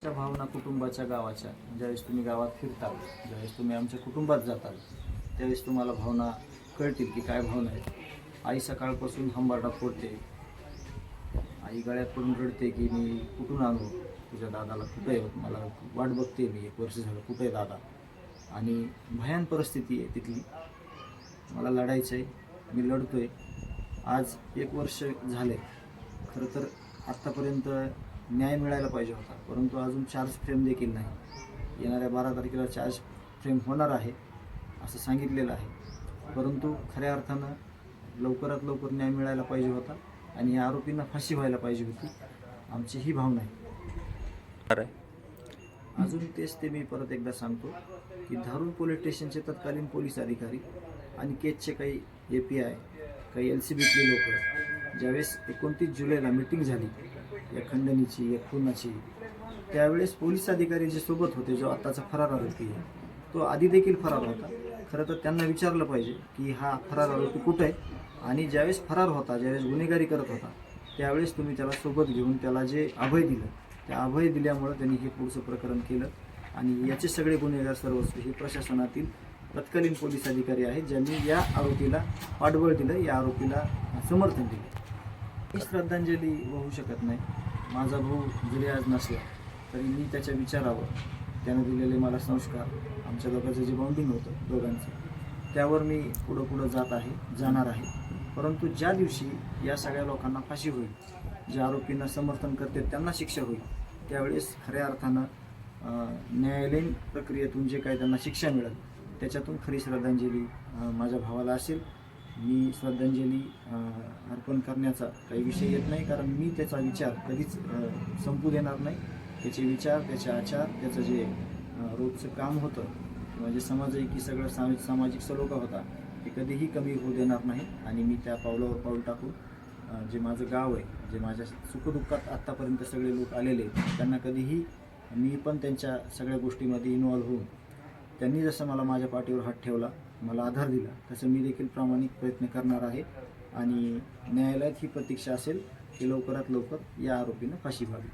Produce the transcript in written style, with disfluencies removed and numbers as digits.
त्या भावना कुटुंबाच्या गावाच्या ज्यावेळेस तुम्ही गावात फिरताल, ज्यावेळेस तुम्ही आमच्या कुटुंबात जाताल, त्यावेळेस तुम्हाला भावना कळतील की काय भावना आहेत. आई सकाळपासून हंबरडा फोडते, आई गळ्यात पडून रडते की मी कुठून आणू तुझ्या दादाला, कुठे आहे, मला वाट बघते मी 1 वर्ष झालं, कुठे आहे दादा. आणि भयान परिस्थिती आहे तिथली. मला लढायचं आहे, मी लढतो आहे. आज 1 वर्ष झाले. खरं तर आत्तापर्यंत न्याय मिळायला पाहिजे होता, परंतु अजून चार्ज फ्रेम देखील नाही. येणाऱ्या 12 तारखेला चार्ज फ्रेम होणार आहे असं सांगितलेलं आहे, परंतु खऱ्या अर्थानं लवकरात लवकर न्याय मिळायला पाहिजे होता आणि या आरोपींना फाशी व्हायला पाहिजे होती. आमची ही भावना आहे. अजून तेच ते मी परत एकदा सांगतो की धारूर पोलीस स्टेशनचे तत्कालीन पोलीस अधिकारी आणि केजचे काही API, काही LCBतले लोक ज्यावेळेस 29 जुलैला मीटिंग झाली या खंडणीची, या खुनाची, त्यावेळेस पोलीस अधिकारी जे सोबत होते, जो आत्ताचा फरार आरोपी आहे तो आधी देखील फरार होता. खरं तर त्यांना विचारलं पाहिजे की हा फरार आरोपी कुठं आहे, आणि ज्यावेळेस फरार होता, ज्यावेळेस गुन्हेगारी करत होता, त्यावेळेस तुम्ही त्याला सोबत घेऊन त्याला जे अभय दिलं, त्या अभय दिल्यामुळं त्यांनी हे पुढचं प्रकरण केलं. आणि याचे सगळे गुन्हेगार सर्वस्व हे प्रशासनातील तत्कालीन पोलीस अधिकारी आहेत, ज्यांनी या आरोपीला पाठबळ दिलं, या आरोपीला समर्थन दिलं. ही श्रद्धांजली वाहू शकत नाही. माझा भाऊ जरी आज नसला तरी मी त्याच्या विचारावर, त्यानं दिलेले मला संस्कार, आमच्या दोघांचं जे बॉन्डिंग होतं दोघांचं, त्यावर मी पुढं जाणार आहे. परंतु ज्या दिवशी या सगळ्या लोकांना फाशी होईल, ज्या आरोपींना समर्थन करते त्यांना शिक्षा होईल, त्यावेळेस खऱ्या अर्थानं न्यायालयीन प्रक्रियेतून जे काही त्यांना शिक्षा मिळेल, त्याच्यातून खरी श्रद्धांजली माझ्या भावाला असेल. मी श्रद्धांजली अर्पण करण्याचा काही विषय येत नाही, कारण मी त्याचा विचार कधीच संपू देणार नाही. त्याचे विचार, त्याचे आचार, त्याचं जे रोजचं काम होतं किंवा जे समाजाची सगळं सामाजिक सलोखा होता, ते कधीही कमी होऊ देणार नाही. आणि मी त्या पावलावर पाऊल टाकून जे माझं गाव आहे, जे माझ्या सुखदुःखात आत्तापर्यंत सगळे लोक आलेले, त्यांना कधीही मी पण त्यांच्या सगळ्या गोष्टीमध्ये इन्व्हॉल्व्ह होऊन, त्यांनी जसं मला माझ्या पाठीवर हात ठेवला, मला आधार दिला, तसं मी देखील प्रामाणिक प्रयत्न करणार आहे. आणि न्यायालयात ही प्रतीक्षा असेल की लवकरात लवकर या आरोपींना फाशी व्हावी.